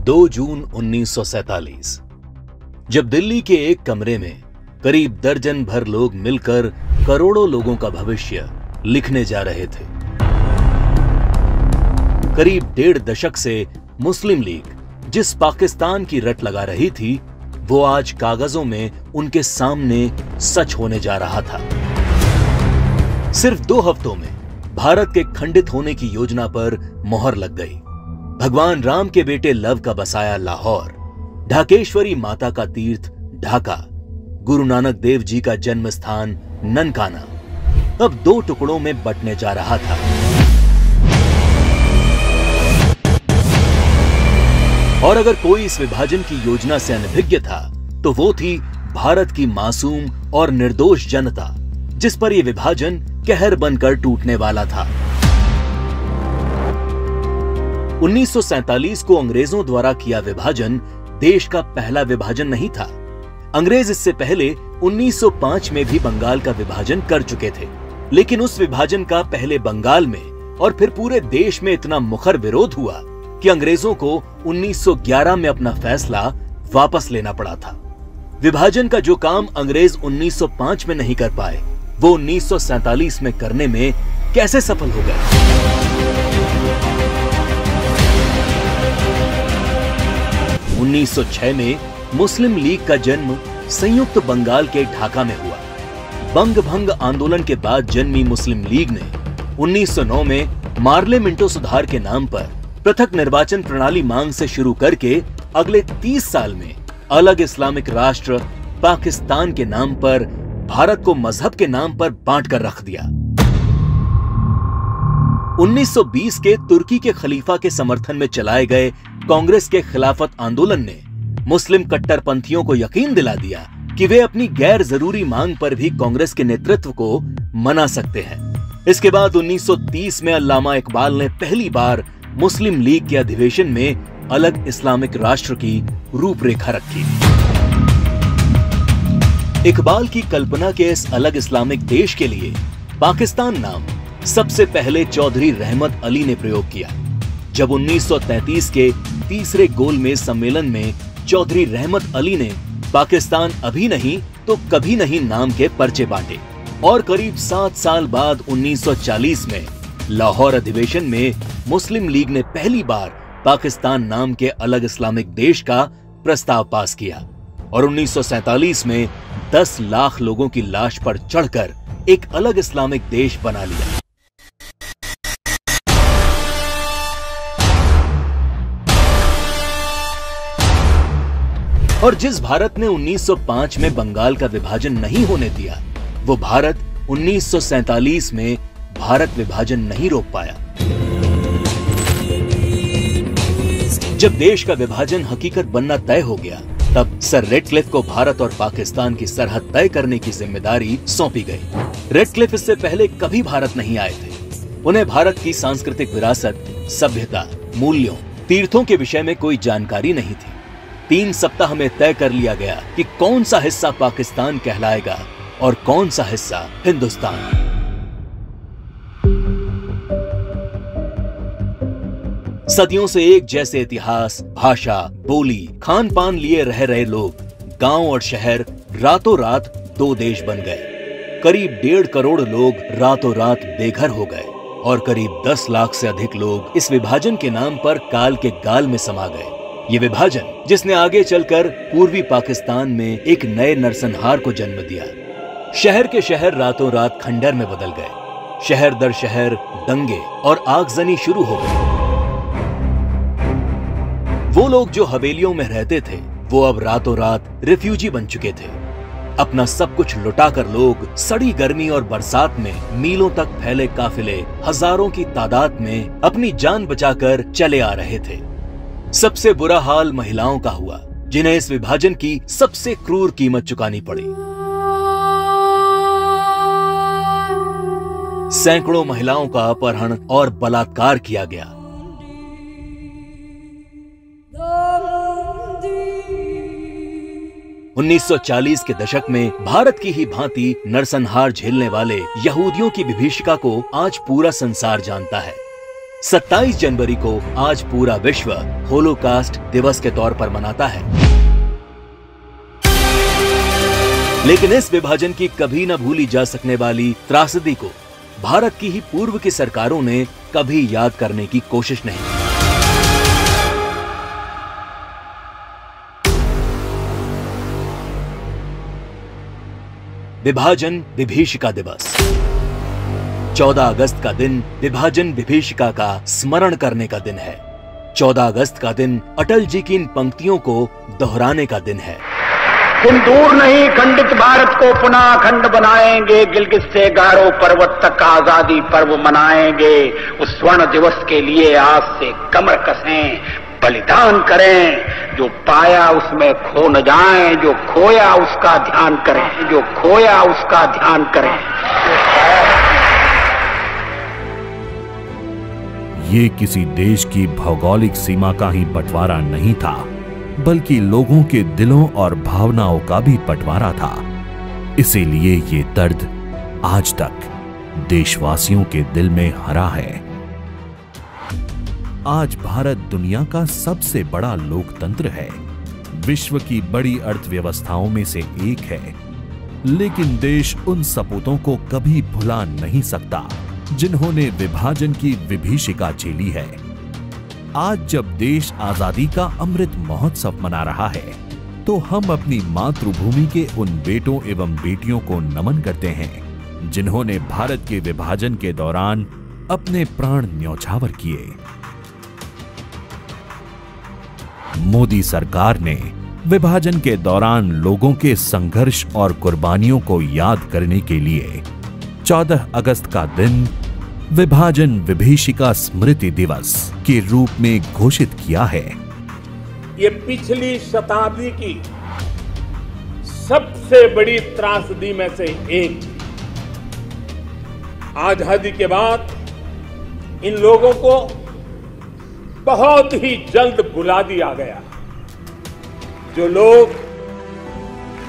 2 जून 1947 जब दिल्ली के एक कमरे में करीब दर्जन भर लोग मिलकर करोड़ों लोगों का भविष्य लिखने जा रहे थे। करीब 1.5 दशक से मुस्लिम लीग जिस पाकिस्तान की रट लगा रही थी, वो आज कागजों में उनके सामने सच होने जा रहा था। सिर्फ 2 हफ्तों में भारत के खंडित होने की योजना पर मोहर लग गई। भगवान राम के बेटे लव का बसाया लाहौर, ढाकेश्वरी माता का तीर्थ ढाका, गुरु नानक देव जी का जन्म स्थान ननकाना अब 2 टुकड़ों में बंटने जा रहा था। और अगर कोई इस विभाजन की योजना से अनभिज्ञ था तो वो थी भारत की मासूम और निर्दोष जनता, जिस पर यह विभाजन कहर बनकर टूटने वाला था। 1947 को अंग्रेजों द्वारा किया विभाजन देश का पहला विभाजन नहीं था। अंग्रेज इससे पहले 1905 में भी बंगाल का विभाजन कर चुके थे, लेकिन उस विभाजन का पहले बंगाल में और फिर पूरे देश में इतना मुखर विरोध हुआ कि अंग्रेजों को 1911 में अपना फैसला वापस लेना पड़ा था। विभाजन का जो काम अंग्रेज 1905 में नहीं कर पाए, वो 1947 में करने में कैसे सफल हो गए? – 1906 में मुस्लिम लीग का जन्म संयुक्त बंगाल के ढाका में हुआ। बंग भंग आंदोलन के बाद जन्मी मुस्लिम लीग ने 1909 में मार्ले मिंटो सुधार के नाम पर पृथक निर्वाचन प्रणाली मांग से शुरू करके अगले 30 साल में अलग इस्लामिक राष्ट्र पाकिस्तान के नाम पर भारत को मजहब के नाम पर बांट कर रख दिया। 1920 के तुर्की के खलीफा के समर्थन में चलाए गए कांग्रेस के खिलाफत आंदोलन ने मुस्लिम कट्टरपंथियों को यकीन दिला दिया कि वे अपनी गैर जरूरी मांग पर भी कांग्रेस के नेतृत्व को मना सकते हैं। इसके बाद 1930 में अल्लामा इकबाल ने पहली बार मुस्लिम लीग के अधिवेशन में अलग इस्लामिक राष्ट्र की रूपरेखा रखी। इकबाल की कल्पना के इस अलग इस्लामिक देश के लिए पाकिस्तान नाम सबसे पहले चौधरी रहमत अली ने प्रयोग किया। जब 1933 के तीसरे गोलमेज सम्मेलन में चौधरी रहमत अली ने पाकिस्तान अभी नहीं तो कभी नहीं नाम के पर्चे बांटे और करीब 7 साल बाद 1940 में लाहौर अधिवेशन में मुस्लिम लीग ने पहली बार पाकिस्तान नाम के अलग इस्लामिक देश का प्रस्ताव पास किया और 1947 में 10 लाख लोगों की लाश पर चढ़कर एक अलग इस्लामिक देश बना लिया। और जिस भारत ने 1905 में बंगाल का विभाजन नहीं होने दिया, वो भारत 1947 में भारत विभाजन नहीं रोक पाया। जब देश का विभाजन हकीकत बनना तय हो गया, तब सर रेडक्लिफ को भारत और पाकिस्तान की सरहद तय करने की जिम्मेदारी सौंपी गई। रेडक्लिफ इससे पहले कभी भारत नहीं आए थे। उन्हें भारत की सांस्कृतिक विरासत, सभ्यता, मूल्यों, तीर्थों के विषय में कोई जानकारी नहीं थी। 3 सप्ताह में तय कर लिया गया कि कौन सा हिस्सा पाकिस्तान कहलाएगा और कौन सा हिस्सा हिंदुस्तान। सदियों से एक जैसे इतिहास, भाषा, बोली, खान पान लिए रह रहे लोग, गांव और शहर रातों रात 2 देश बन गए। करीब 1.5 करोड़ लोग रातों रात बेघर हो गए और करीब 10 लाख से अधिक लोग इस विभाजन के नाम पर काल के गाल में समा गए। ये विभाजन जिसने आगे चलकर पूर्वी पाकिस्तान में एक नए नरसंहार को जन्म दिया। शहर के शहर रातों रात खंडर में बदल गए। शहर दर शहर दंगे और आगजनी शुरू हो गई। वो लोग जो हवेलियों में रहते थे, वो अब रातों रात रिफ्यूजी बन चुके थे। अपना सब कुछ लुटाकर लोग सड़ी गर्मी और बरसात में मीलों तक फैले काफिले हजारों की तादाद में अपनी जान बचाकर चले आ रहे थे। सबसे बुरा हाल महिलाओं का हुआ, जिन्हें इस विभाजन की सबसे क्रूर कीमत चुकानी पड़ी। सैकड़ों महिलाओं का अपहरण और बलात्कार किया गया। – 1940 के दशक में भारत की ही भांति नरसंहार झेलने वाले यहूदियों की विभीषिका को आज पूरा संसार जानता है। 27 जनवरी को आज पूरा विश्व होलोकास्ट दिवस के तौर पर मनाता है। लेकिन इस विभाजन की कभी न भूली जा सकने वाली त्रासदी को भारत की ही पूर्व की सरकारों ने कभी याद करने की कोशिश नहीं की। विभाजन विभीषिका दिवस 14 अगस्त का दिन विभाजन विभीषिका का स्मरण करने का दिन है। 14 अगस्त का दिन अटल जी की इन पंक्तियों को दोहराने का दिन है। तुम दूर नहीं खंडित भारत को पुनः अखंड बनाएंगे, गिलगित से गारो पर्वत तक आजादी पर्व मनाएंगे। उस स्वर्ण दिवस के लिए आज से कमर कसें, बलिदान करें। जो पाया उसमें खो न जाएं, जो खोया उसका ध्यान करें, जो खोया उसका ध्यान करें। ये किसी देश की भौगोलिक सीमा का ही बंटवारा नहीं था, बल्कि लोगों के दिलों और भावनाओं का भी बंटवारा था। इसीलिए ये दर्द आज तक देशवासियों के दिल में हरा है। आज भारत दुनिया का सबसे बड़ा लोकतंत्र है, विश्व की बड़ी अर्थव्यवस्थाओं में से एक है। लेकिन देश उन सपूतों को कभी भुला नहीं सकता जिन्होंने विभाजन की विभीषिका झेली है। आज जब देश आजादी का अमृत महोत्सव मना रहा है, तो हम अपनी मातृभूमि के उन बेटों एवं बेटियों को नमन करते हैं जिन्होंने भारत के विभाजन के दौरान अपने प्राण न्यौछावर किए। मोदी सरकार ने विभाजन के दौरान लोगों के संघर्ष और कुर्बानियों को याद करने के लिए 14 अगस्त का दिन विभाजन विभीषिका स्मृति दिवस के रूप में घोषित किया है। ये पिछली शताब्दी की सबसे बड़ी त्रासदी में से एक। आजादी के बाद इन लोगों को बहुत ही जल्द भुला दिया गया। जो लोग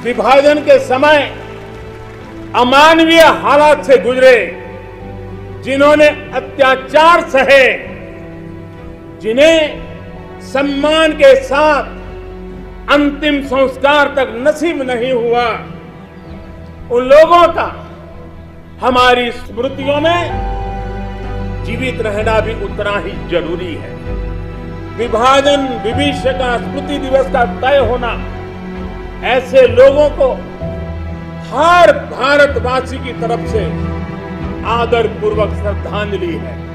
विभाजन के समय अमानवीय हालात से गुजरे, जिन्होंने अत्याचार सहे, जिन्हें सम्मान के साथ अंतिम संस्कार तक नसीब नहीं हुआ, उन लोगों का हमारी स्मृतियों में जीवित रहना भी उतना ही जरूरी है। विभाजन विभीषिका स्मृति दिवस का तय होना ऐसे लोगों को हर भारतवासी की तरफ से आदर पूर्वक श्रद्धांजलि है।